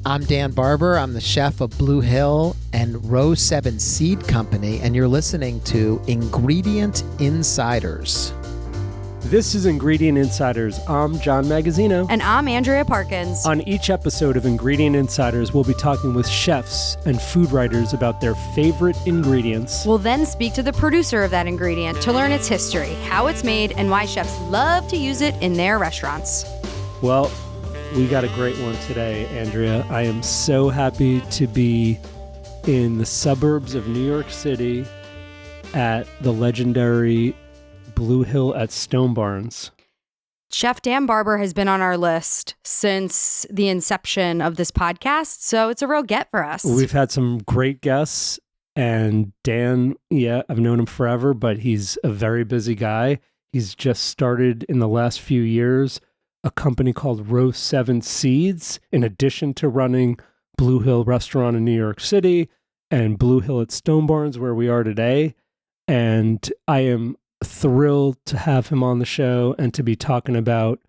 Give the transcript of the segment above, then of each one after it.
I'm Dan Barber. I'm the chef of Blue Hill and Row 7 Seed Company, and you're listening to Ingredient Insiders. This is Ingredient Insiders. I'm John Magazzino. And I'm Andrea Parkins. On each episode of Ingredient Insiders, we'll be talking with chefs and food writers about their favorite ingredients. We'll then speak to the producer of that ingredient to learn its history, how it's made, and why chefs love to use it in their restaurants. Well, we got a great one today, Andrea. I am so happy to be in the suburbs of New York City at the legendary Blue Hill at Stone Barns. Chef Dan Barber has been on our list since the inception of this podcast, so it's a real get for us. We've had some great guests, and Dan, I've known him forever, but he's a very busy guy. He's just started in the last few years a company called Row 7 Seeds, in addition to running Blue Hill Restaurant in New York City and Blue Hill at Stone Barns, where we are today. And I am thrilled to have him on the show and to be talking about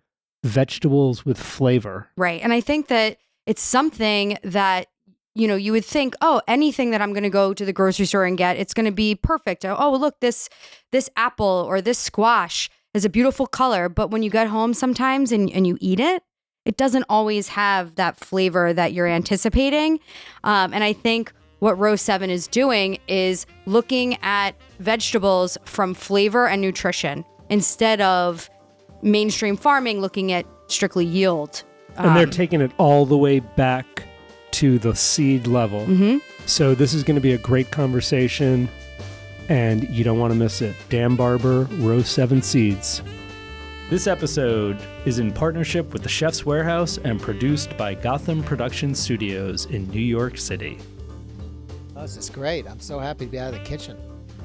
vegetables with flavor. Right. And I think that it's something that, you know, you would think, oh, anything that I'm going to go to the grocery store and get, it's going to be perfect. Oh, look, this apple or this squash is a beautiful color. But when you get home sometimes and you eat it, it doesn't always have that flavor that you're anticipating. And I think what Row 7 is doing is looking at vegetables from flavor and nutrition instead of mainstream farming, looking at strictly yield. And they're taking it all the way back to the seed level. Mm-hmm. So this is going to be a great conversation, and you don't want to miss it. Dan Barber, Row 7 Seeds. This episode is in partnership with the Chef's Warehouse and produced by Gotham Production Studios in New York City. Oh, this is great. I'm so happy to be out of the kitchen.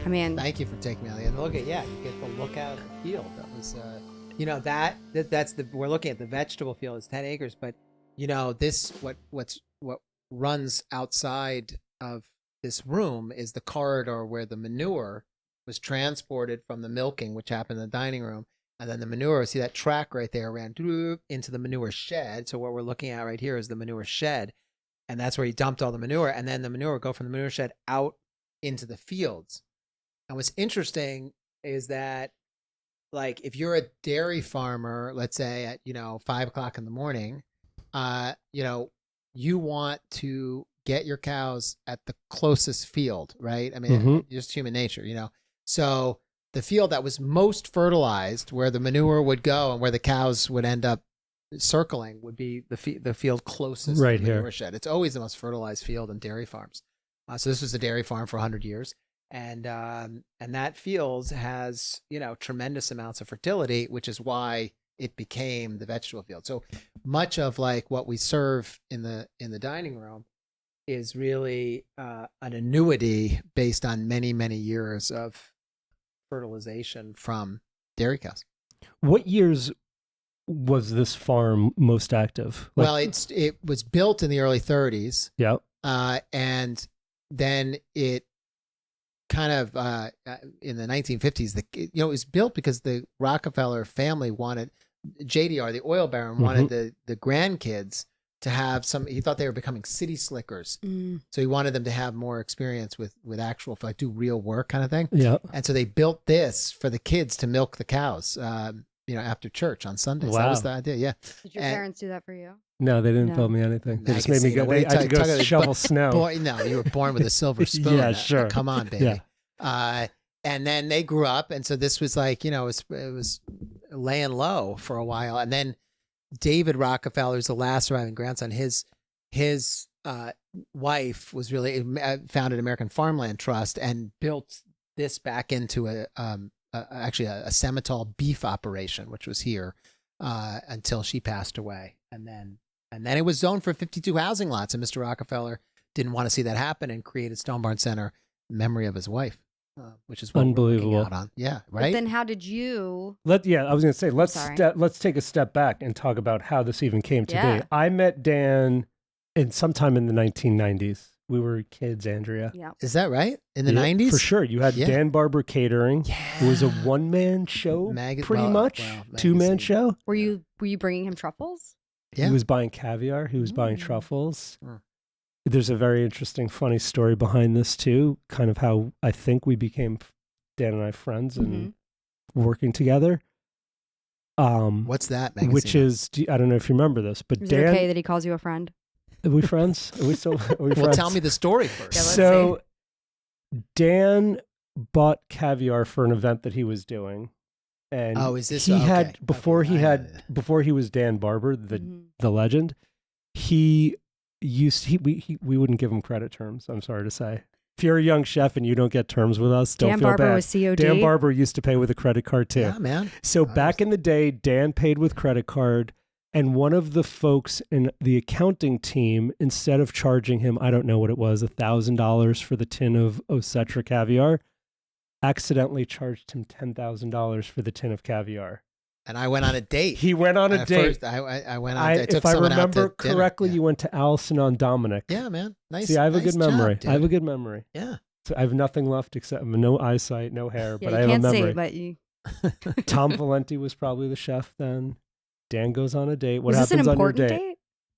I mean, Thank you for taking me out of the end. Look at, you get the look out of the field. That was, that's we're looking at the vegetable field. It's 10 acres, but you know, what runs outside of this room is the corridor where the manure was transported from the milking, which happened in the dining room. And then the manure, see that track right there, ran into the manure shed. So what we're looking at right here is the manure shed. And that's where he dumped all the manure. And then the manure would go from the manure shed out into the fields. And what's interesting is that, like, if you're a dairy farmer, let's say at, 5 o'clock in the morning, you want to get your cows at the closest field, right? I mean, just human nature, So the field that was most fertilized, where the manure would go and where the cows would end up circling, would be the field closest right to the manure here. shed. It's always the most fertilized field in dairy farms. So this was a dairy farm for 100 years. And that field has, tremendous amounts of fertility, which is why it became the vegetable field. So much of like what we serve in the dining room is really an annuity based on many, many years of fertilization from dairy cows. What years was this farm most active? Well, it was built in the early 30s. Yeah. And then it kind of in the 1950s, it was built because the Rockefeller family wanted, JDR, the oil baron, wanted the grandkids to have some, he thought they were becoming city slickers. So he wanted them to have more experience with actual, like, do real work kind of thing. Yeah. And so they built this for the kids to milk the cows, after church on Sundays. Wow. That was the idea. Yeah. did your parents do that for you? No, they didn't No. build me anything. They just made me Magazine. go. Wait I had to till- go till- shovel snow. Boy, no, you were born with a silver spoon. Yeah, sure. Come on, baby. Yeah. And then they grew up, and so this was like, it was laying low for a while. And then David Rockefeller is the last surviving grandson. His wife was really founded American Farmland Trust and built this back into actually a Semitol beef operation, which was here until she passed away. And then it was zoned for 52 housing lots, and Mr. Rockefeller didn't want to see that happen and created Stone Barn Center in memory of his wife, which is what Unbelievable. we're looking out on. Yeah, right. But then how did you? I was going to say, let's Sorry. let's take a step back and talk about how this even came to Yeah. be. I met Dan sometime in the 1990s. We were kids, Andrea. Yeah. Is that right? In the Yeah, 90s? For sure. You had Yeah. Dan Barber Catering. Yeah. It was a one-man show, pretty much. magazine. Two-man show. Were you bringing him truffles? Yeah. He was buying caviar. He was buying Mm. truffles. Mm. There's a very interesting, funny story behind this too. Kind of how I think we became, Dan and I, friends and working together. What's that magazine? Which is, I don't know if you remember this, but Is Dan, it okay that he calls you a friend? are we friends? Are we still? Are we Well, friends? tell me the story first. Yeah, let's So Dan bought caviar for an event that he was doing, and Oh, is this- he okay. had before Okay. before he was Dan Barber, Mhm. the legend. He used we wouldn't give him credit terms. I'm sorry to say. If you're a young chef and you don't get terms with us, don't Dan feel Barber bad. was COD. Dan Barber used to pay with a credit card too. Yeah, man. So I back in the day, Dan paid with credit card, and one of the folks in the accounting team, instead of charging him, I don't know what it was, $1,000 for the tin of Osetra caviar, accidentally charged him $10,000 for the tin of caviar. And I went on a date. He went on a At date. First, I went on. I took if I someone out remember to dinner. correctly, Yeah. you went to Allison on Dominic. Yeah, man. Nice. See, I have a nice good memory. job, I have a dude. good memory. Yeah. So I have nothing left except no eyesight, no hair, Yeah, but I you have can't a see, memory. but you. Tom Valenti was probably the chef then. Dan goes on a date. What Was this an happens on your important date? date?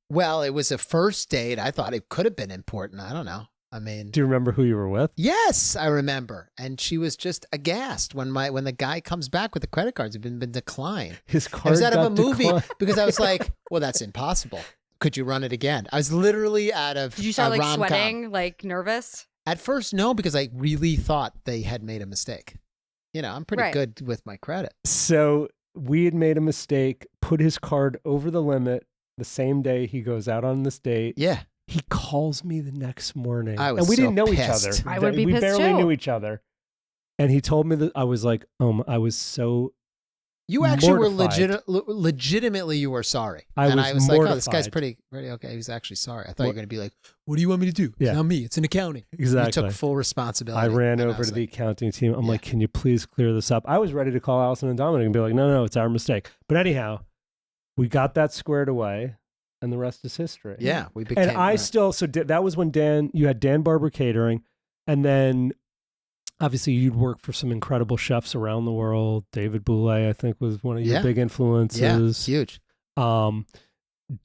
Well, it was a first date. I thought it could have been important. I don't know. I mean, Do you remember who you were with? yes, I remember. And she was just aghast when the guy comes back with the credit cards. It had been declined. His It card was out of a got movie declined. because I was like, well, that's impossible. Could you run it again? I was literally out of Did you start a like rom-com. sweating, like nervous? At first, no, because I really thought they had made a mistake. You know, I'm pretty Right. good with my credit. So we had made a mistake, put his card over the limit the same day he goes out on this date. Yeah. He calls me the next morning. I was and we didn't so know pissed. each other. I would be we pissed barely too. knew each other. And he told me that I was like, I was so You actually were mortified. legitimately, you were sorry. I and was I was like, oh, this guy's mortified. pretty okay. He's actually sorry. I thought you were going to be like, what do you want me to do? Yeah. It's not me. It's an accounting. Exactly. You took full responsibility. I ran And over was to the like, accounting team. I'm Yeah. like, can you please clear this up? I was ready to call Allison and Dominic and be like, no, it's our mistake. But anyhow, we got that squared away, and the rest is history. yeah, we became. And I still, that was when you had Dan Barber Catering, and then obviously you'd work for some incredible chefs around the world. David Boulay, I think, was one of your Yeah. big yeah, influences. huge.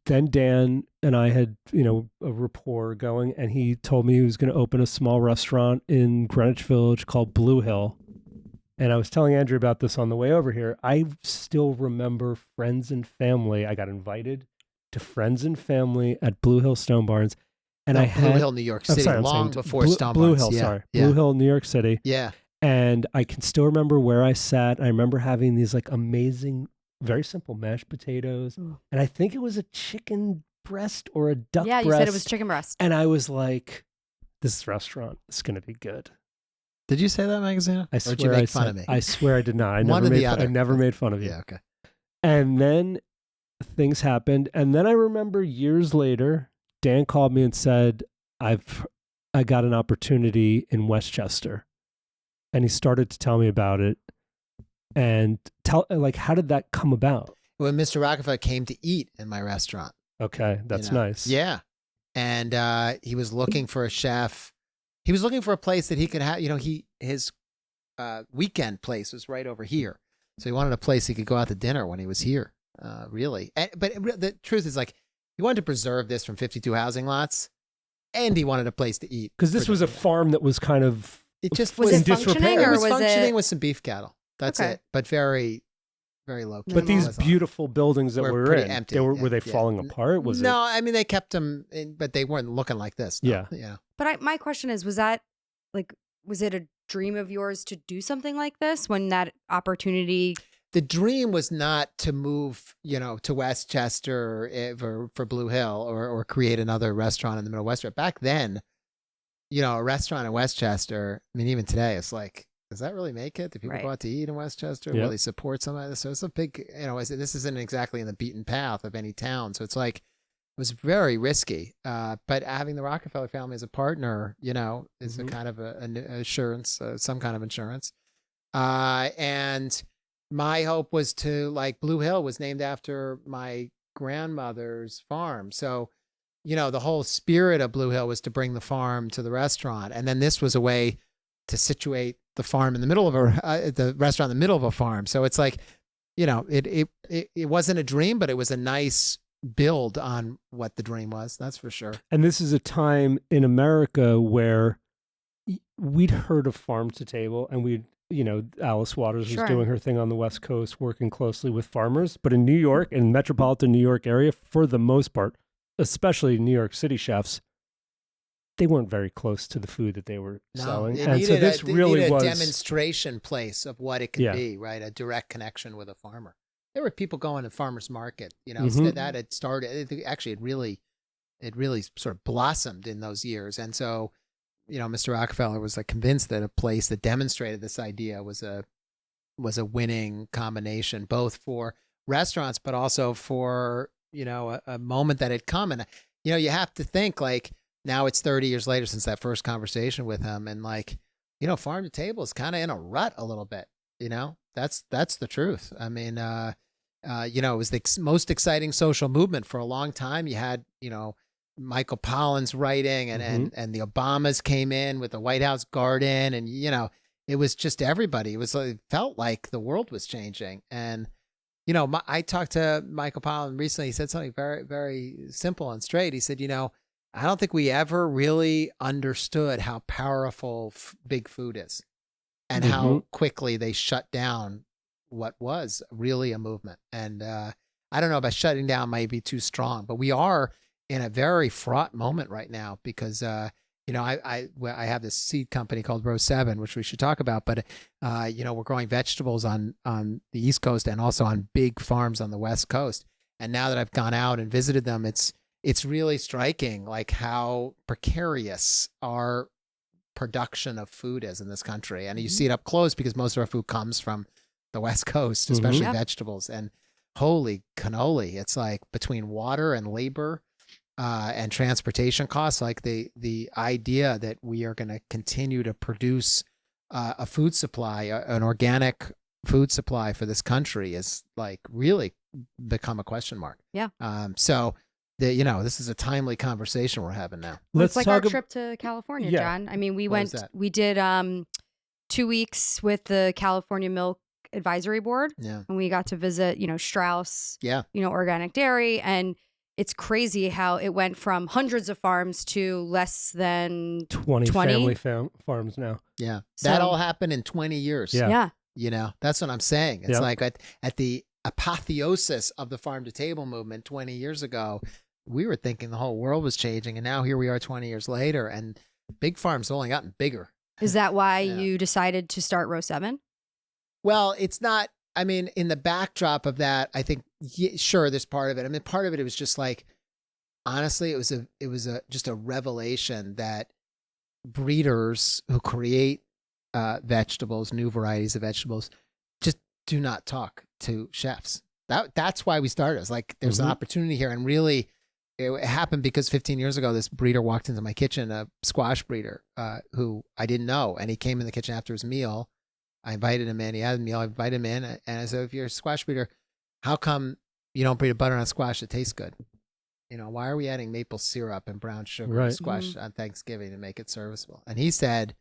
Then Dan and I had, a rapport going, and he told me he was going to open a small restaurant in Greenwich Village called Blue Hill. And I was telling Andrea about this on the way over here. I still remember friends and family. I got invited to friends and family at Blue Hill Stone Barns. And No, I Blue had Hill, New York I'm City, sorry, I'm long saying before Stone Blue Barns. Hill, Yeah, sorry. yeah, Blue Hill, New York City. yeah. And I can still remember where I sat. I remember having these like amazing, very simple mashed potatoes. Mm. And I think it was a chicken breast or a duck Yeah, breast. you said it was chicken breast. And I was like, this restaurant is going to be good. Did you say that, Magazine? I Or swear did you make I fun said, of me? I swear I did not. I One never or made the other. I never made fun of you. Yeah, okay. And then things happened. And then I remember years later, Dan called me and said, I got an opportunity in Westchester. And he started to tell me about it. And how did that come about? When Mr. Rockefeller came to eat in my restaurant. Okay, that's nice. Yeah. And he was looking for a chef. He was looking for a place that he could have, his weekend place was right over here. So he wanted a place he could go out to dinner when he was here, really. But the truth is, like, he wanted to preserve this from 52 housing lots, and he wanted a place to eat. Because this for was a dinner. farm that was kind of It just Was in it functioning disrepair. or it was was functioning it? with some beef cattle. That's Okay. it. But very, very low. But these That's all. beautiful buildings that Were were pretty in, empty, were they yeah. falling apart? Was no, I mean, they kept them, but they weren't looking like this. No. Yeah. Yeah. But my question is, was it a dream of yours to do something like this when that opportunity? The dream was not to move, to Westchester for Blue Hill or create another restaurant in the middle of Westchester. Back then, a restaurant in Westchester, I mean, even today, it's like, does that really make it? Do people Right. go out to eat in Westchester? Yep. Will they support somebody? So it's a big, this isn't exactly in the beaten path of any town. So it's like, it was very risky. But having the Rockefeller family as a partner, is a kind of an assurance, some kind of insurance. And my hope was to, like, Blue Hill was named after my grandmother's farm. So, the whole spirit of Blue Hill was to bring the farm to the restaurant. And then this was a way to situate the farm in the middle of the restaurant in the middle of a farm. So it's like, it wasn't a dream, but it was a nice build on what the dream was. That's for sure. And this is a time in America where we'd heard of farm to table, and Alice Waters was Sure. doing her thing on the West Coast, working closely with farmers. But in New York, in metropolitan New York area, for the most part, especially New York City chefs, they weren't very close to the food that they were selling. And so this really was a demonstration place of what it could be, right? A direct connection with a farmer. There were people going to farmers market, so that had started. Actually, it really sort of blossomed in those years. And so, Mr. Rockefeller was convinced that a place that demonstrated this idea was a winning combination, both for restaurants, but also for, a moment that had come. And, you have to think now it's 30 years later since that first conversation with him. And farm to table is kind of in a rut a little bit, that's the truth. I mean, it was the most exciting social movement for a long time. You had, Michael Pollan's writing and the Obamas came in with the White House garden, and, it was just everybody. It felt like the world was changing. And, I talked to Michael Pollan recently. He said something very, very simple and straight. He said, I don't think we ever really understood how powerful big food is and how quickly they shut down what was really a movement. And I don't know about shutting down might be too strong, but we are in a very fraught moment right now because, I have this seed company called Row 7, which we should talk about, but, we're growing vegetables on the East Coast and also on big farms on the West Coast. And now that I've gone out and visited them, it's really striking how precarious our production of food is in this country. And you see it up close because most of our food comes from the West Coast, especially vegetables. And holy cannoli, it's between water and labor and transportation costs, the idea that we are going to continue to produce a food supply, an organic food supply for this country is really become a question mark. Yeah. So this is a timely conversation we're having now. It's like our trip to California, John. I mean, we did 2 weeks with the California Milk Advisory Board. Yeah. And we got to visit, Strauss, yeah, organic dairy. And it's crazy how it went from hundreds of farms to less than 20 family farms now. Yeah. That all happened in 20 years. Yeah. That's what I'm saying. It's at the apotheosis of the farm to table movement 20 years ago, we were thinking the whole world was changing. And now here we are 20 years later, and big farms have only gotten bigger. Is that why you decided to start Row 7? Well, it's not. I mean, in the backdrop of that, I think, sure, there's part of it. I mean, part of it was just honestly, it was just a revelation that breeders who create vegetables, new varieties of vegetables, just do not talk to chefs. That's why we started. It's there's an opportunity here, and really, it happened because 15 years ago, this breeder walked into my kitchen, a squash breeder who I didn't know, and he came in the kitchen after his meal. I invited him in. He had a meal. I invited him in, and I said, "If you're a squash breeder, how come you don't breed a butternut squash that tastes good? Why are we adding maple syrup and brown sugar to squash on Thanksgiving to make it serviceable?" And he said,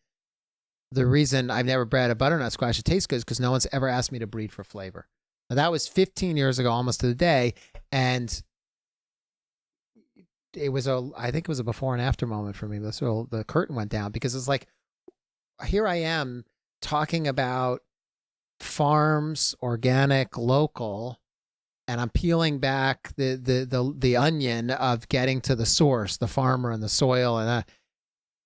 "The reason I've never bred a butternut squash that tastes good is because no one's ever asked me to breed for flavor." Now, that was 15 years ago, almost to the day, and I think it was a before and after moment for me. So the curtain went down because it's here I am talking about farms, organic, local, and I'm peeling back the onion of getting to the source, the farmer and the soil,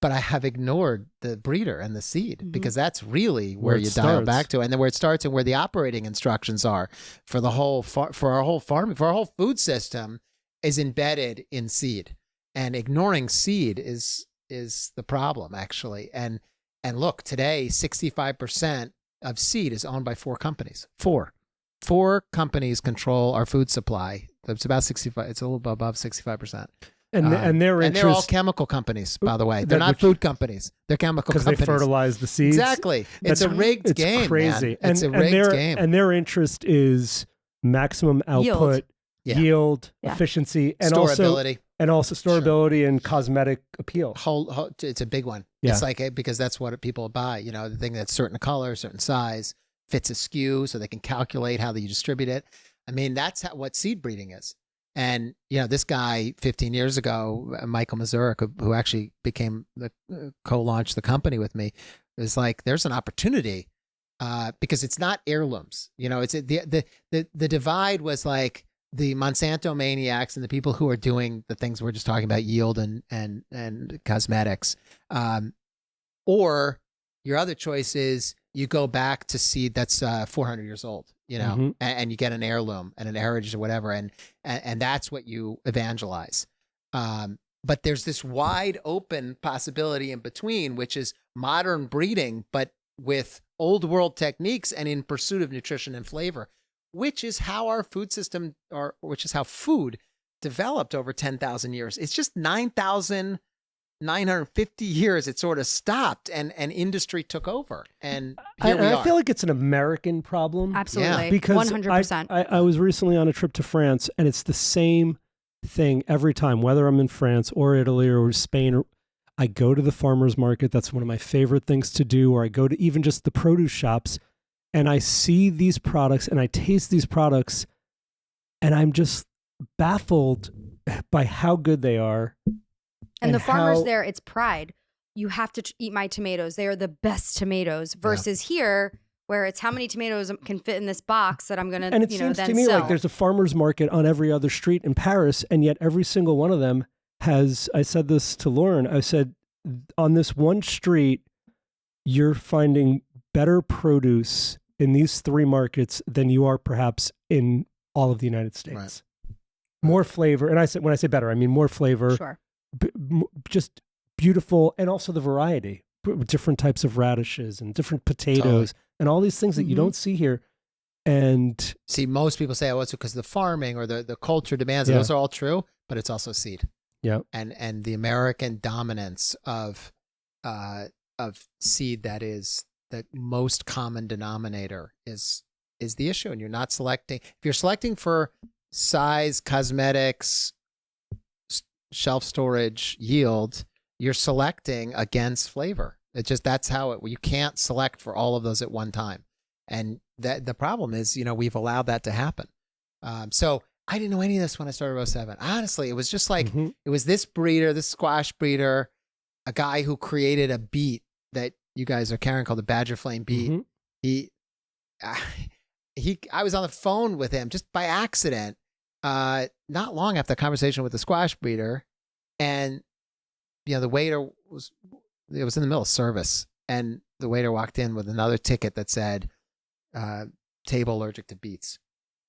but I have ignored the breeder and the seed because that's really where you dial back to, and then where it starts and where the operating instructions are for the whole for our whole farming, for our whole food system is embedded in seed, and ignoring seed is the problem actually. And look, today, 65% of seed is owned by 4 companies. Four companies control our food supply. It's about 65. It's a little above 65%. And they're all chemical companies, by the way. They're not food companies. They're chemical companies. Because they fertilize the seeds. Exactly. It's a rigged game. It's crazy. Man. It's a rigged game. And their interest is maximum output, yield, efficiency, and storability. Also storability and cosmetic appeal. It's a big one. Yeah. It's because that's what people buy. The thing that's certain color, certain size, fits a SKU, so they can calculate how you distribute it. I mean, that's what seed breeding is. And, this guy 15 years ago, Michael Mazurek, who actually became co-launched the company with me, is like, there's an opportunity because it's not heirlooms. It's the divide was like the Monsanto maniacs and the people who are doing the things we're just talking about, yield and cosmetics. Or your other choice is you go back to seed that's 400 years old, and you get an heirloom and an heritage or whatever, and that's what you evangelize. But there's this wide open possibility in between, which is modern breeding, but with old world techniques and in pursuit of nutrition and flavor, which is how our food system, which is how food developed over 10,000 years. It's just 9,950 years it sort of stopped and industry took over. And here we are. I feel like it's an American problem. Absolutely. Because 100%. I was recently on a trip to France, and it's the same thing every time, whether I'm in France or Italy or Spain. I go to the farmer's market. That's one of my favorite things to do. Or I go to even just the produce shops, and I see these products and I taste these products, and I'm just baffled by how good they are. And the farmers there, it's pride. You have to eat my tomatoes. They are the best tomatoes. Versus here, where it's how many tomatoes can fit in this box that I'm going to, and it seems then to me sell. like there's a farmer's market on every other street in Paris, and yet every single one of them has, I said this to Lauren, I said, on this one street, you're finding better produce in these three markets than you are perhaps in all of the United States. Right. More flavor. And when I say better, I mean more flavor. Sure. Just beautiful, and also the variety, different types of radishes and different potatoes and all these things that you don't see here. And see, most people say, it's because of the farming or the culture demands. Yeah. Those are all true, but it's also seed. Yeah. And the American dominance of seed that is the most common denominator is the issue. And you're not selecting. If you're selecting for size, cosmetics, shelf storage, yield, you're selecting against flavor. That's how you can't select for all of those at one time. And that the problem is, we've allowed that to happen. So I didn't know any of this when I started Row 7. Honestly, it was just like, it was this breeder, this squash breeder, a guy who created a beet that you guys are carrying called the Badger Flame beet. I was on the phone with him just by accident. Not long after the conversation with the squash breeder, and the waiter was in the middle of service, and the waiter walked in with another ticket that said table allergic to beets.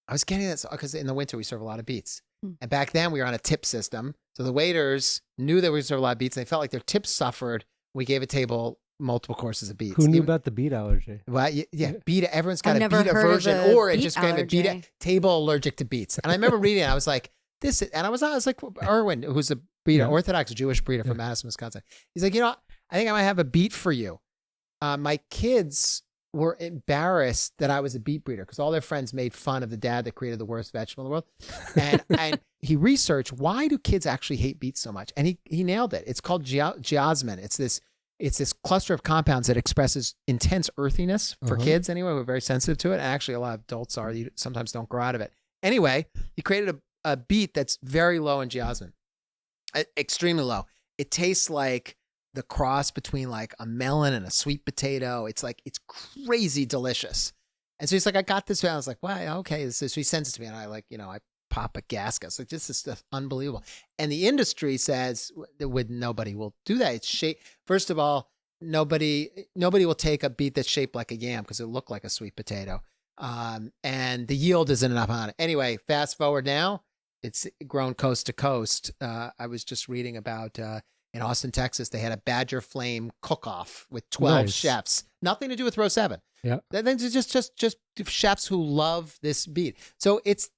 I was getting this because in the winter we serve a lot of beets, and back then we were on a tip system, so the waiters knew that we serve a lot of beets, and they felt like their tips suffered. We gave a table multiple courses of beets. Who knew about the beet allergy? Well, yeah, beta. Everyone's got a beta version, or it just gave a beta table allergic to beets. And I remember reading it. I was like, this, and I was like, Erwin, who's a breeder, Orthodox Jewish breeder from Madison, Wisconsin. He's like, I think I might have a beet for you. My kids were embarrassed that I was a beet breeder because all their friends made fun of the dad that created the worst vegetable in the world. And he researched, why do kids actually hate beets so much? And he nailed it. It's called geosmin. It's this cluster of compounds that expresses intense earthiness for kids anyway, who are very sensitive to it. And actually a lot of adults are. You sometimes don't grow out of it. Anyway, he created a beet that's very low in geosmin, extremely low. It tastes like the cross between like a melon and a sweet potato. It's crazy delicious. And so he's like, I got this. And I was like, wow, okay. So he sends it to me, and I I pop a gasket. It's like, this is stuff unbelievable. And the industry says nobody will do that. It's shaped. First of all, nobody will take a beet that's shaped like a yam because it looked like a sweet potato. And the yield isn't enough on it. Anyway, fast forward now, it's grown coast to coast. I was just reading about in Austin, Texas, they had a Badger Flame cook-off with 12 chefs. Nothing to do with Row 7. Yeah. Then it's just chefs who love this beet. So it's,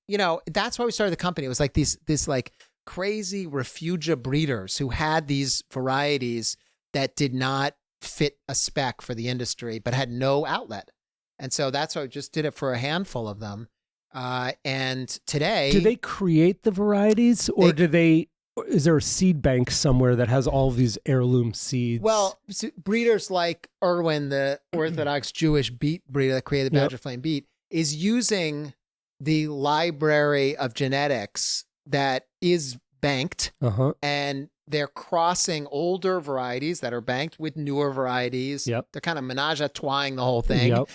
that's why we started the company. It was like this like crazy refugia breeders who had these varieties that did not fit a spec for the industry, but had no outlet. And so that's why we just did it for a handful of them. And today, do they create the varieties, or is there a seed bank somewhere that has all of these heirloom seeds? Well, breeders like Erwin, the Orthodox Jewish beet breeder that created the Badger Flame beet, is using the library of genetics that is banked, Uh-huh. and they're crossing older varieties that are banked with newer varieties. Yep. They're kind of menage a trois the whole thing Yep.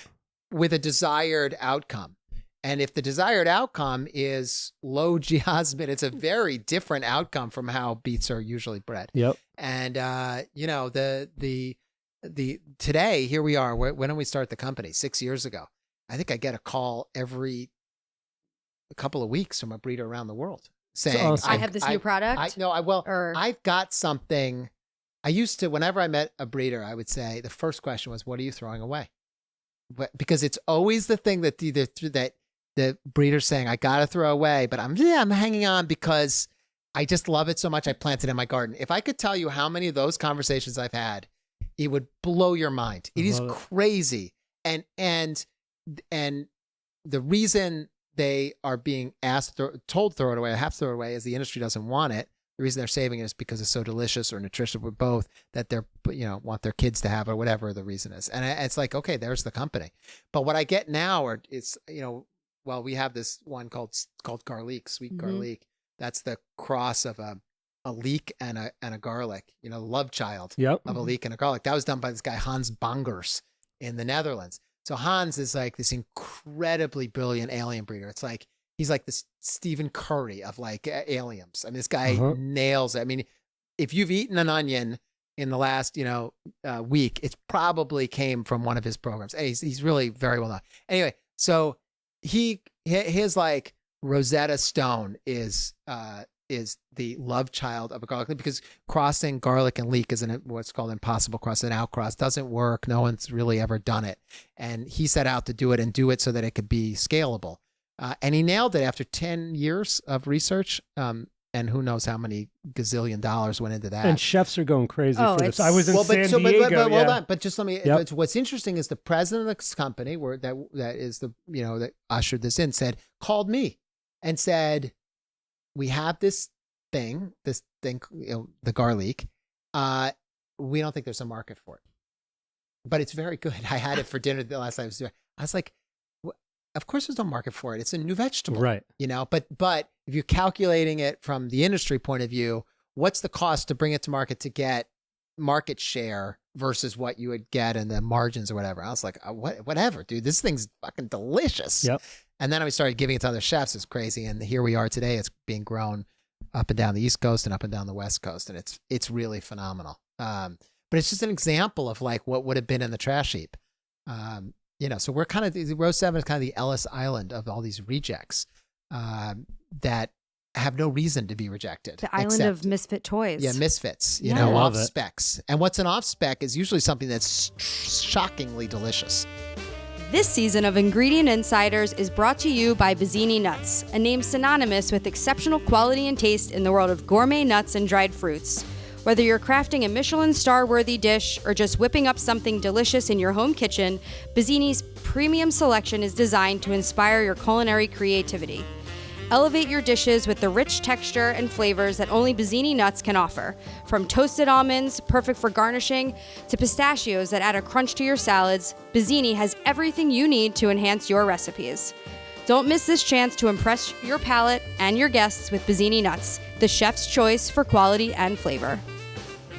with a desired outcome. And if the desired outcome is low geosmin, it's a very different outcome from how beets are usually bred. Yep. And the today, here we are. When did we start the company? 6 years ago. I think I get a call every couple of weeks from a breeder around the world saying, awesome. I have this new product. I've got something. I used to, whenever I met a breeder, I would say the first question was, what are you throwing away? Because it's always the thing that the breeder's saying, I got to throw away, but I'm hanging on because I just love it so much. I planted in my garden. If I could tell you how many of those conversations I've had, it would blow your mind. It is crazy. And the reason they are being asked, told to throw it away, or have to throw it away, is the industry doesn't want it. The reason they're saving it is because it's so delicious or nutritious, or both, that they're, want their kids to have, or whatever the reason is. And it's like, okay, there's the company. But what I get now it's, we have this one called garlic, sweet garlic. That's the cross of a leek and a garlic, love child of a leek and a garlic. That was done by this guy, Hans Bangers, in the Netherlands. So Hans is like this incredibly brilliant alien breeder. It's like, he's like this Stephen Curry of like aliens. I mean, this guy nails it. I mean, if you've eaten an onion in the last, week, it probably came from one of his programs. And he's really very well known. Anyway, so his like Rosetta Stone is the love child of a garlic, because crossing garlic and leek is what's called impossible cross, an outcross. Doesn't work. No one's really ever done it. And he set out to do it, and do it so that it could be scalable. And he nailed it after 10 years of research. And who knows how many gazillion dollars went into that. And chefs are going crazy for this. I was in San Diego. But hold on. But just let me. But what's interesting is the president of this company, that is that ushered this in, called me and said, we have this thing, the garlic. We don't think there's a market for it, but it's very good. I had it for dinner the last time I was there. I was like, of course there's no market for it. It's a new vegetable, right? But if you're calculating it from the industry point of view, what's the cost to bring it to market to get market share versus what you would get in the margins or whatever? I was like, whatever, dude, this thing's fucking delicious. Yep. And then we started giving it to other chefs. It's crazy. And here we are today. It's being grown up and down the East Coast and up and down the West Coast. And it's really phenomenal. But it's just an example of like what would have been in the trash heap. So we're kind of, the Row 7 is kind of the Ellis Island of all these rejects that have no reason to be rejected. The island of misfit toys. Yeah, misfits, Yeah. off specs. And what's an off spec is usually something that's shockingly delicious. This season of Ingredient Insiders is brought to you by Bizzini Nuts, a name synonymous with exceptional quality and taste in the world of gourmet nuts and dried fruits. Whether you're crafting a Michelin star-worthy dish or just whipping up something delicious in your home kitchen, Bizzini's premium selection is designed to inspire your culinary creativity. Elevate your dishes with the rich texture and flavors that only Bizzini Nuts can offer. From toasted almonds, perfect for garnishing, to pistachios that add a crunch to your salads, Bizzini has everything you need to enhance your recipes. Don't miss this chance to impress your palate and your guests with Bizzini Nuts, the chef's choice for quality and flavor.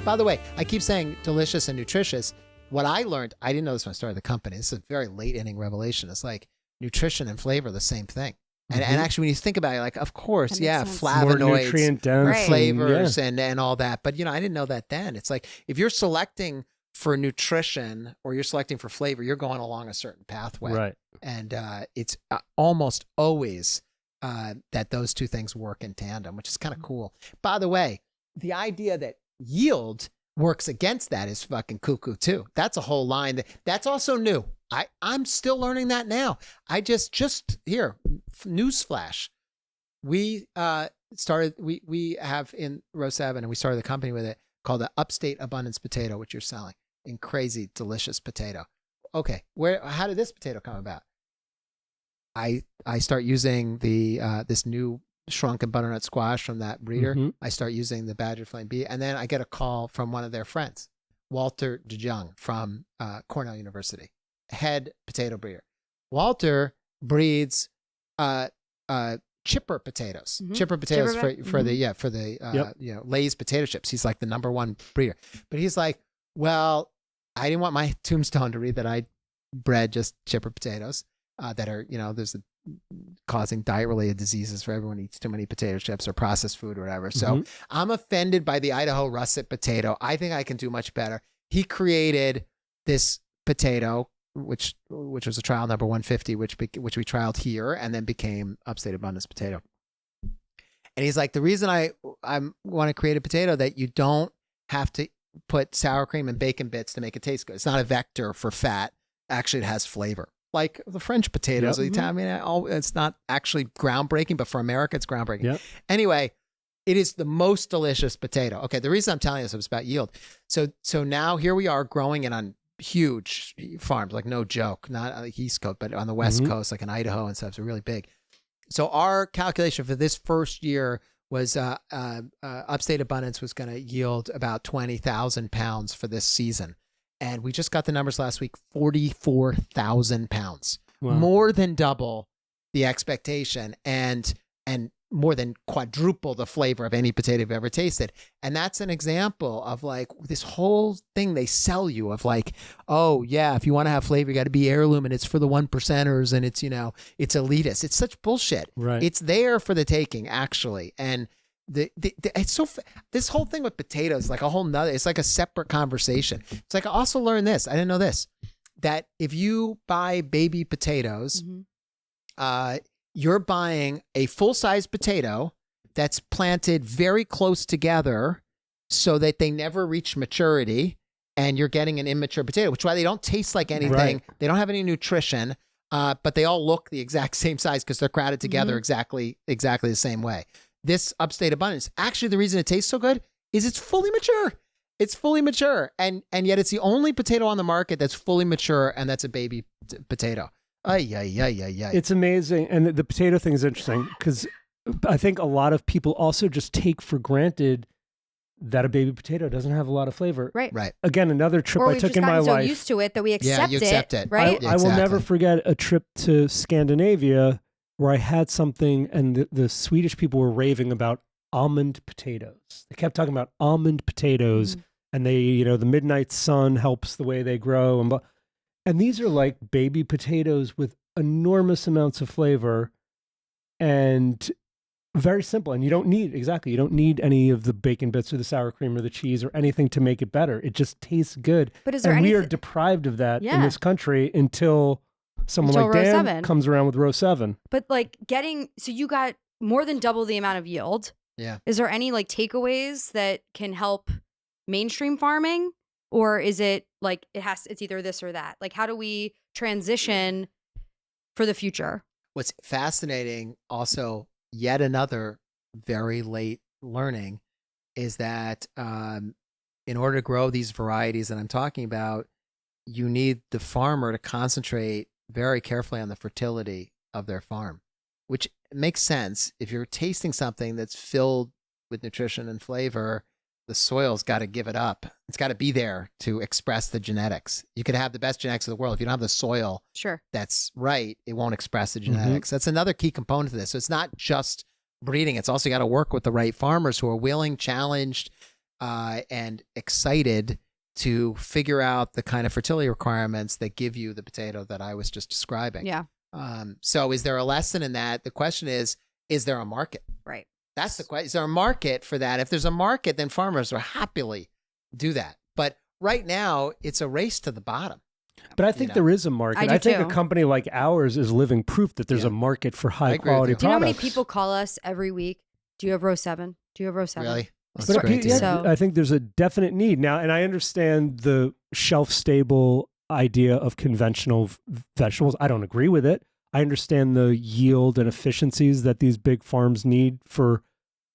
By the way, I keep saying delicious and nutritious. What I learned, I didn't know this when I started the company. This is a very late inning revelation. It's like nutrition and flavor are the same thing. And actually, when you think about it, like, of course, flavonoids, more nutrient dense, flavors, and all that. But, I didn't know that then. It's like, if you're selecting for nutrition or you're selecting for flavor, you're going along a certain pathway. Right. And it's almost always that those two things work in tandem, which is kind of cool. By the way, the idea that yield works against that is fucking cuckoo too. That's a whole line that's also new. I'm still learning that now. I just here, newsflash. We started, we have in Row 7, and we started the company with it, called the Upstate Abundance Potato, which you're selling in crazy delicious potato. Okay, how did this potato come about? I start using the this new shrunken butternut squash from that breeder. Mm-hmm. I start using the Badger Flame Bee, and then I get a call from one of their friends, Walter DeJong from Cornell University, head potato breeder. Walter breeds chipper potatoes. Mhm. Chipper potatoes Chipper for the Yep. Lay's potato chips. He's like the number one breeder. But he's like, well, I didn't want my tombstone to read that I bred just chipper potatoes that are, there's causing diet-related diseases for everyone who eats too many potato chips or processed food or whatever. So I'm offended by the Idaho russet potato. I think I can do much better. He created this potato, which was a trial number 150, which we trialed here and then became Upstate Abundance potato. And he's like, the reason I want to create a potato that you don't have to put sour cream and bacon bits to make it taste good. It's not a vector for fat. Actually, it has flavor. Like the French potatoes, the Italian, it's not actually groundbreaking, but for America, it's groundbreaking. Yep. Anyway, it is the most delicious potato. Okay, the reason I'm telling you this is about yield. So now here we are growing it on huge farms, like no joke, not on the East Coast, but on the West Coast, like in Idaho and stuff. So really big. So our calculation for this first year was Upstate Abundance was going to yield about 20,000 pounds for this season. And we just got the numbers last week, 44,000 pounds, more than double the expectation and more than quadruple the flavor of any potato you've ever tasted. And that's an example of like this whole thing they sell you of like, oh yeah, if you want to have flavor, you got to be heirloom and it's for the 1%ers and it's, it's elitist. It's such bullshit. Right. It's there for the taking actually. And it's this whole thing with potatoes, like a whole nother, it's like a separate conversation. It's like, I also learned this. I didn't know this, that if you buy baby potatoes, you're buying a full-size potato that's planted very close together so that they never reach maturity, and you're getting an immature potato, which is why they don't taste like anything. Right. They don't have any nutrition, but they all look the exact same size because they're crowded together exactly the same way. This Upstate Abundance, actually the reason it tastes so good is it's fully mature. It's fully mature, and yet it's the only potato on the market that's fully mature, and that's a baby potato. It's amazing. And the potato thing is interesting because I think a lot of people also just take for granted that a baby potato doesn't have a lot of flavor. Right. Again, another trip Or I we've took just in my gotten so life. used to it that we accept you accept it. right? I will never forget a trip to Scandinavia where I had something and the Swedish people were raving about almond potatoes. They kept talking about almond potatoes and they, the midnight sun helps the way they grow. And these are like baby potatoes with enormous amounts of flavor and very simple. And you don't need any of the bacon bits or the sour cream or the cheese or anything to make it better. It just tastes good. But is there and we are anything- deprived of that in this country until someone like row Dan 7 comes around with row 7. But like so you got more than double the amount of yield. Yeah. Is there any like takeaways that can help mainstream farming? Or is it like it's either this or that? Like how do we transition for the future? What's fascinating also, yet another very late learning, is that in order to grow these varieties that I'm talking about, you need the farmer to concentrate very carefully on the fertility of their farm, which makes sense. If you're tasting something that's filled with nutrition and flavor, the soil's got to give it up. It's got to be there to express the genetics. You could have the best genetics of the world. If you don't have the soil that's right, it won't express the genetics. That's another key component to this. So it's not just breeding. It's also got to work with the right farmers who are willing, challenged, and excited to figure out the kind of fertility requirements that give you the potato that I was just describing. Yeah. So is there a lesson in that? The question is there a market? Right. That's the question. Is there a market for that? If there's a market, then farmers will happily do that. But right now, it's a race to the bottom. But I think there is a market. I do think too. a company like ours is living proof that there's a market for high quality products. Do you know how many people call us every week? Do you have row 7? Do you have row 7? Really? That's But great to hear. So- I think there's a definite need now, and I understand the shelf-stable idea of conventional vegetables. I don't agree with it. I understand the yield and efficiencies that these big farms need for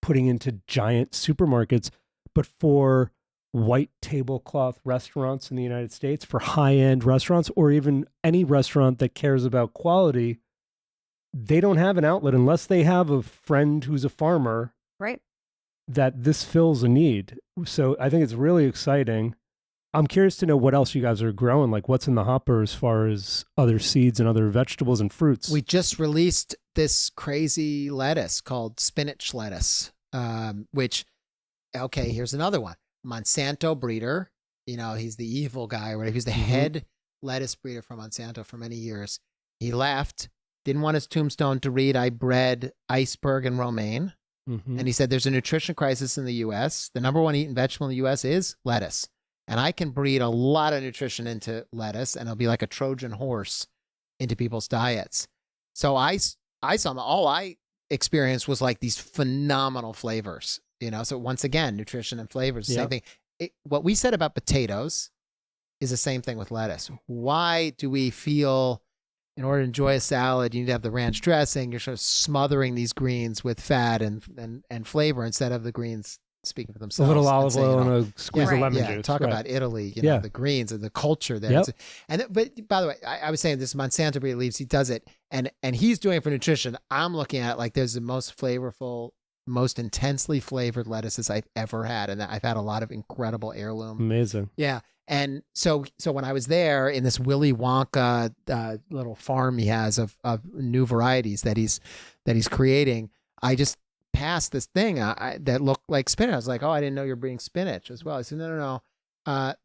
putting into giant supermarkets, but for white tablecloth restaurants in the United States, for high-end restaurants, or even any restaurant that cares about quality, they don't have an outlet unless they have a friend who's a farmer. Right. That this fills a need. So I think it's really exciting. I'm curious to know what else you guys are growing, like what's in the hopper as far as other seeds and other vegetables and fruits. We just released this crazy lettuce called spinach lettuce, which, okay, here's another one. Monsanto breeder, he's the evil guy or whatever. He's the head lettuce breeder for Monsanto for many years. He left, didn't want his tombstone to read, I bred iceberg and romaine. And he said, there's a nutrition crisis in the U.S. The number one eaten vegetable in the U.S. is lettuce. And I can breed a lot of nutrition into lettuce, and it'll be like a Trojan horse into people's diets. So I saw all I experienced was like these phenomenal flavors, So once again, nutrition and flavors, the same thing. What we said about potatoes is the same thing with lettuce. Why do we feel in order to enjoy a salad, you need to have the ranch dressing? You're sort of smothering these greens with fat and flavor instead of the greens speaking for themselves. A little olive oil and a squeeze of lemon juice. Talk about Italy, the greens and the culture there. But by the way, I was saying this Monsanto breeder leaves, he does it, and he's doing it for nutrition. I'm looking at it like there's the most flavorful, most intensely flavored lettuces I've ever had, and I've had a lot of incredible heirloom. Amazing. Yeah. And so when I was there in this Willy Wonka little farm he has of new varieties that he's creating, I just passed this thing that looked like spinach. I was like, oh, I didn't know you're breeding spinach as well. I said, no.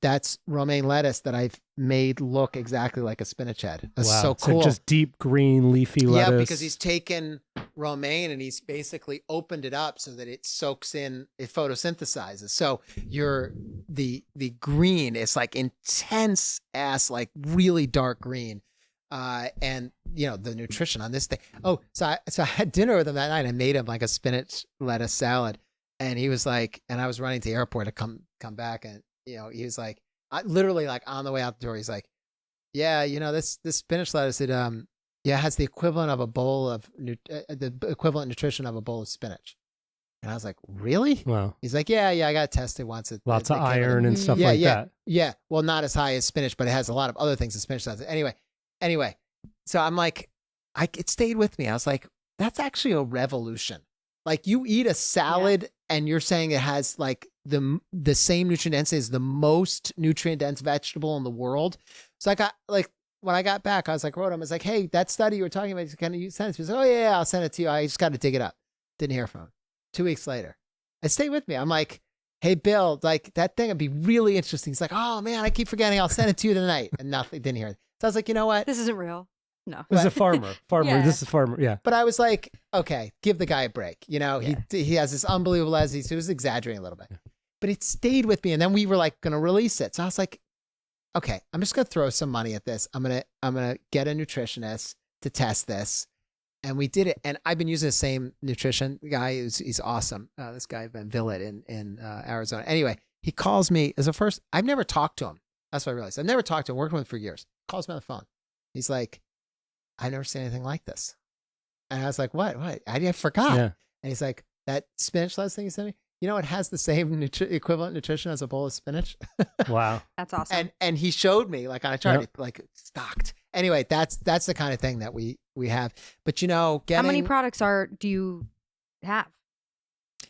That's romaine lettuce that I've made look exactly like a spinach head. That's so cool. So just deep green leafy lettuce. Yeah, because he's taken romaine and he's basically opened it up so that it soaks in, it photosynthesizes. So the green is like intense ass, like really dark green. And the nutrition on this thing. Oh, so I had dinner with him that night. I made him like a spinach lettuce salad, and he was like, and I was running to the airport to come back, and he was like, literally like on the way out the door, he's like, yeah, this spinach lettuce, it has the equivalent of a bowl of the equivalent nutrition of a bowl of spinach. And I was like, really? Wow. He's like, yeah, I got tested once. Lots of iron and stuff like that. Yeah. Well, not as high as spinach, but it has a lot of other things that spinach does. Anyway, so I'm like, it stayed with me. I was like, that's actually a revolution. Like, you eat a salad and you're saying it has like the same nutrient density as the most nutrient dense vegetable in the world. So I got like, when I got back, I was like, wrote him, I was like, hey, that study you were talking about, can you send it to me? He said, oh yeah, I'll send it to you. I just got to dig it up. Didn't hear from him. 2 weeks later, it stayed with me. I'm like, hey, Bill, like that thing would be really interesting. He's like, oh man, I keep forgetting. I'll send it to you tonight. And nothing, didn't hear it. So I was like, you know what? This isn't real. No. This is a farmer. Yeah. This is a farmer. Yeah. But I was like, okay, give the guy a break. He has this unbelievable lesson. So he was exaggerating a little bit, but it stayed with me. And then we were like going to release it. So I was like, okay, I'm just going to throw some money at this. I'm going to get a nutritionist to test this. And we did it. And I've been using the same nutrition guy. He's awesome. This guy, Ben Villett in Arizona. Anyway, he calls me as a first. I've never talked to him. That's what I realized. I've never talked to him, worked with him for years. Calls me on the phone. He's like, I've never seen anything like this. And I was like, what? I forgot. Yeah. And he's like, that spinach lettuce thing you sent me, it has the same equivalent nutrition as a bowl of spinach. Wow. That's awesome. And he showed me like on a chart, like stocked. Anyway, that's the kind of thing that we have. But how many products do you have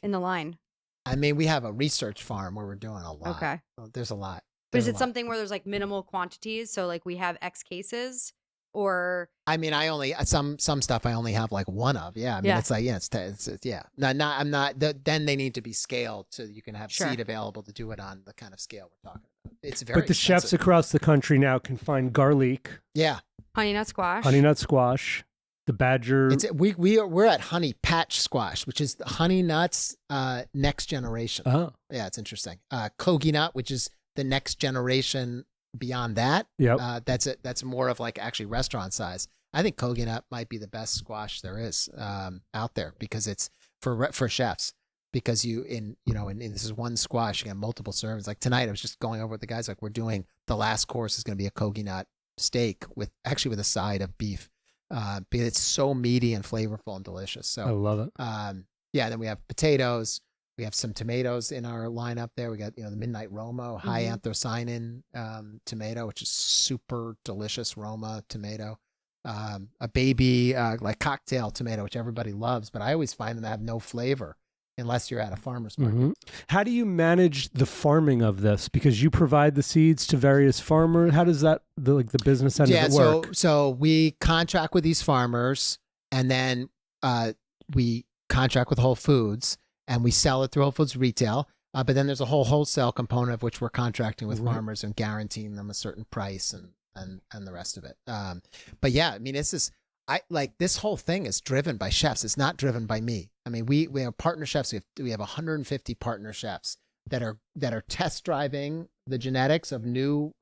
in the line? I mean, we have a research farm where we're doing a lot. Okay. There's a lot. But is it something where there's like minimal quantities? So like we have X cases, or I mean, I only some stuff I only have like one of. Yeah. I mean, it's like, it's yeah. I'm not. Then they need to be scaled so you can have seed available to do it on the kind of scale we're talking about. It's very. But the chefs across the country now can find garlic. Yeah. Honey nut squash. The badger. We're at honey patch squash, which is the honey nuts next generation. Oh. Yeah, it's interesting. Kogi nut, which is the next generation beyond that. Yep. That's more of like actually restaurant size. I think Kogi nut might be the best squash there is out there because it's for chefs. Because in this is one squash, you get multiple servings. Like tonight, I was just going over with the guys. Like, we're doing the last course is going to be a Kogi nut steak with a side of beef, because it's so meaty and flavorful and delicious. So I love it. Then we have potatoes. We have some tomatoes in our lineup there. We got the Midnight Roma, high anthocyanin tomato, which is super delicious Roma tomato. A baby like cocktail tomato, which everybody loves, but I always find them to have no flavor unless you're at a farmer's market. Mm-hmm. How do you manage the farming of this? Because you provide the seeds to various farmers. How does that the business end of it work? So we contract with these farmers, and then we contract with Whole Foods and we sell it through Whole Foods retail. But then there's a whole wholesale component of which we're contracting with farmers and guaranteeing them a certain price and the rest of it. But yeah, I mean, this whole thing is driven by chefs. It's not driven by me. I mean, we have partner chefs. We have 150 partner chefs that are test driving the genetics of new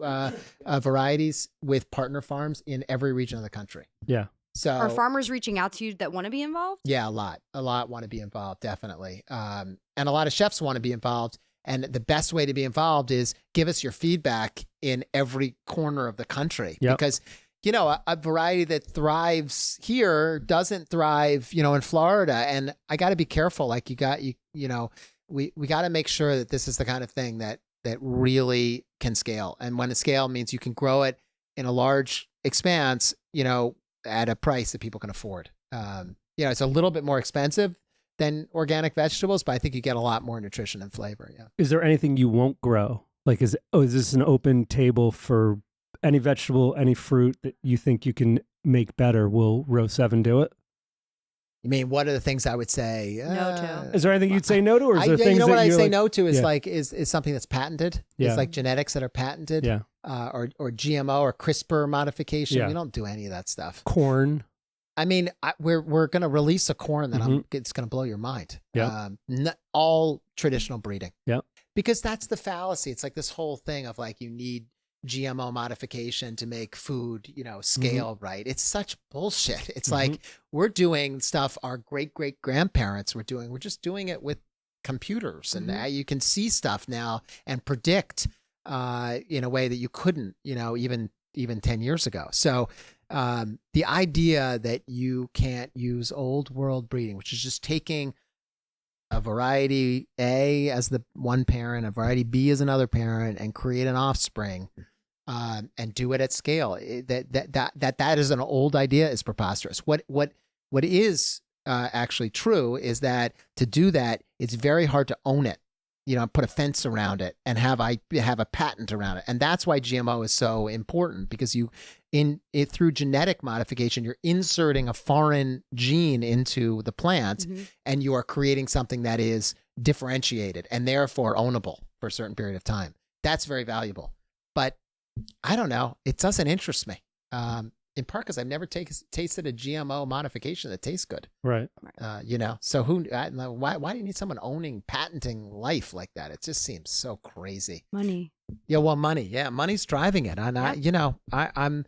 varieties with partner farms in every region of the country. Yeah. So are farmers reaching out to you that want to be involved? Yeah, a lot want to be involved, definitely. And a lot of chefs want to be involved. And the best way to be involved is give us your feedback in every corner of the country. Yep. Because, a variety that thrives here doesn't thrive, in Florida. And I got to be careful. Like we got to make sure that this is the kind of thing that really can scale. And when a scale means you can grow it in a large expanse, at a price that people can afford. It's a little bit more expensive than organic vegetables, but I think you get a lot more nutrition and flavor. Yeah. Is there anything you won't grow? Like, is this an open table for any vegetable, any fruit that you think you can make better? Will Row 7 do it? You mean, what are the things I would say No to? Is there anything you'd say no to, or is there things what that I'd you're say like, no to is yeah. is something that's patented. Yeah. It's like genetics that are patented. Yeah. Or GMO or CRISPR modification. Yeah. We don't do any of that stuff. Corn? I mean, we're going to release a corn that it's going to blow your mind. Yeah. All traditional breeding. Yeah. Because that's the fallacy. It's like this whole thing of like you need GMO modification to make food, scale right. It's such bullshit. It's like we're doing stuff our great grandparents were doing. We're just doing it with computers, and you can see stuff now and predict in a way that you couldn't, even 10 years ago. So the idea that you can't use old world breeding, which is just taking a variety A as the one parent, a variety B as another parent, and create an offspring, and do it at scale. That is an old idea, is preposterous. What is actually true is that to do that, it's very hard to own it. Put a fence around it and have a patent around it, and that's why GMO is so important, because through genetic modification, you're inserting a foreign gene into the plant, and you are creating something that is differentiated and therefore ownable for a certain period of time. That's very valuable, but I don't know. It doesn't interest me. In part because I've never tasted a GMO modification that tastes good. Right. So why do you need someone patenting life like that? It just seems so crazy. Money. Yeah, well, money. Yeah, money's driving it. And I'm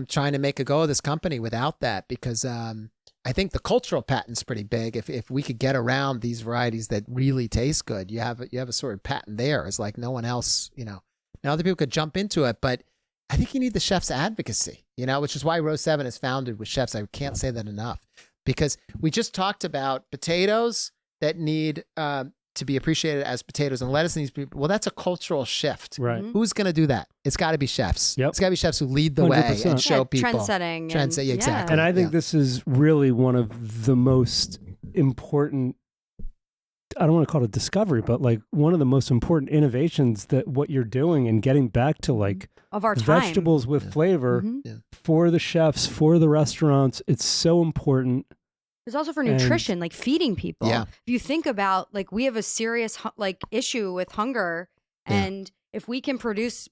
trying to make a go of this company without that, because I think the cultural patent's pretty big. If we could get around these varieties that really taste good, you have a sort of patent there. It's like no one else, Now other people could jump into it, but I think you need the chef's advocacy, which is why Row 7 is founded with chefs. I can't say that enough, because we just talked about potatoes that need to be appreciated as potatoes, and lettuce needs to be. Well, that's a cultural shift. Right. Who's going to do that? It's got to be chefs. Yep. It's got to be chefs who lead the way 100%. and show people. Trend-setting. Exactly. And I think this is really one of the most important, I don't want to call it discovery, but like one of the most important innovations that what you're doing and getting back to like of our time. Vegetables with flavor for the chefs, for the restaurants. It's so important. It's also for nutrition, like feeding people. Yeah. If you think about, like, we have a serious issue with hunger, and if we can produce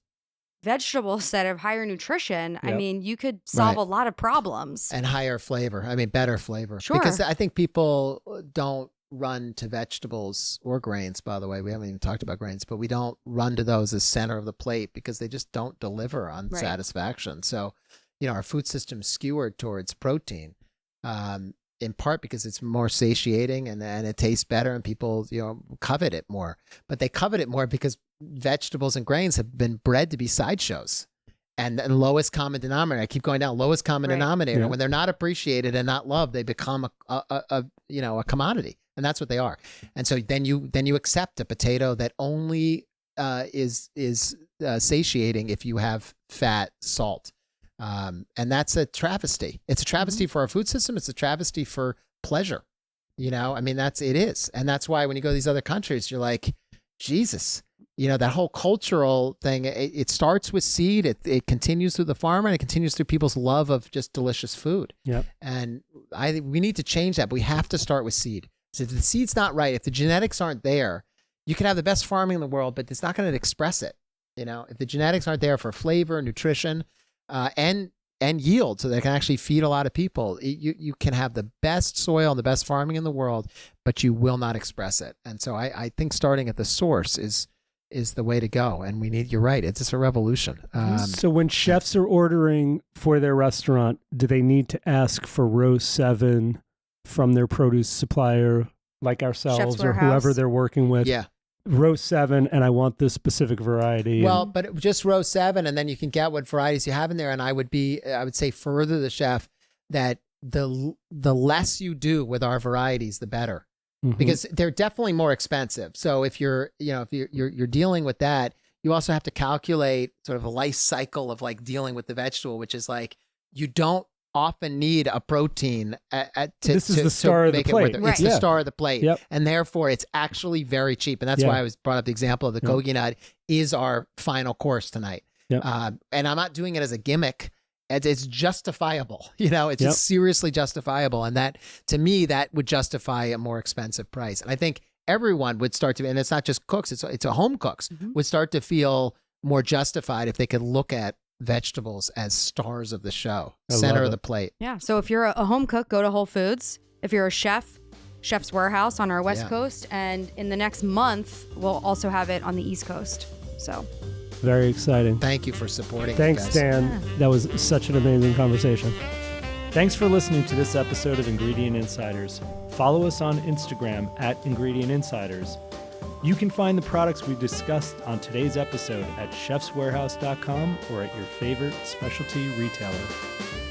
vegetables that have higher nutrition, I mean, you could solve a lot of problems. And higher flavor. I mean, better flavor. Sure. Because I think people don't run to vegetables or grains, by the way. We haven't even talked about grains, but we don't run to those as center of the plate because they just don't deliver on satisfaction. So, our food system's skewered towards protein, in part because it's more satiating and it tastes better, and people, covet it more. But they covet it more because vegetables and grains have been bred to be sideshows. And lowest common denominator. I keep going down. Lowest common denominator. Yeah. When they're not appreciated and not loved, they become a commodity, and that's what they are. And so then you accept a potato that only is satiating if you have fat, salt, and that's a travesty. It's a travesty for our food system. It's a travesty for pleasure. I mean, it is, and that's why when you go to these other countries, you're like, Jesus. that whole cultural thing, it starts with seed, it continues through the farmer, and it continues through people's love of just delicious food. Yep. And we need to change that. But we have to start with seed. So if the seed's not right, if the genetics aren't there, you can have the best farming in the world, but it's not going to express it. If the genetics aren't there for flavor, nutrition, and yield, so they can actually feed a lot of people, you can have the best soil and the best farming in the world, but you will not express it. And so I think starting at the source is the way to go. And you're right, it's just a revolution. So when chefs are ordering for their restaurant, do they need to ask for row 7 from their produce supplier, like ourselves Chef's or Warehouse. whoever they're working with? Yeah. Row 7, and I want this specific variety. Well, but just row 7, and then you can get what varieties you have in there. And I would say further the chef that the less you do with our varieties, the better, because they're definitely more expensive. So if you're dealing with that, you also have to calculate sort of a life cycle of like dealing with the vegetable, which is like you don't often need a protein this is the star of the plate. It's the star of the plate. Yep. And therefore it's actually very cheap. And that's why I brought up the example of the kogi nut is our final course tonight. Yep. And I'm not doing it as a gimmick. It's justifiable. It's just seriously justifiable. And that, to me, that would justify a more expensive price. And I think everyone would start to, and it's not just cooks, it's a home cooks, would start to feel more justified if they could look at vegetables as stars of the show, center of the plate. Yeah. So if you're a home cook, go to Whole Foods. If you're a chef, Chef's Warehouse on our West Coast. And in the next month, we'll also have it on the East Coast. So very exciting. Thank you for supporting. Thanks, guys. Dan. Yeah. That was such an amazing conversation. Thanks for listening to this episode of Ingredient Insiders. Follow us on Instagram at Ingredient Insiders. You can find the products we discussed on today's episode at chefswarehouse.com or at your favorite specialty retailer.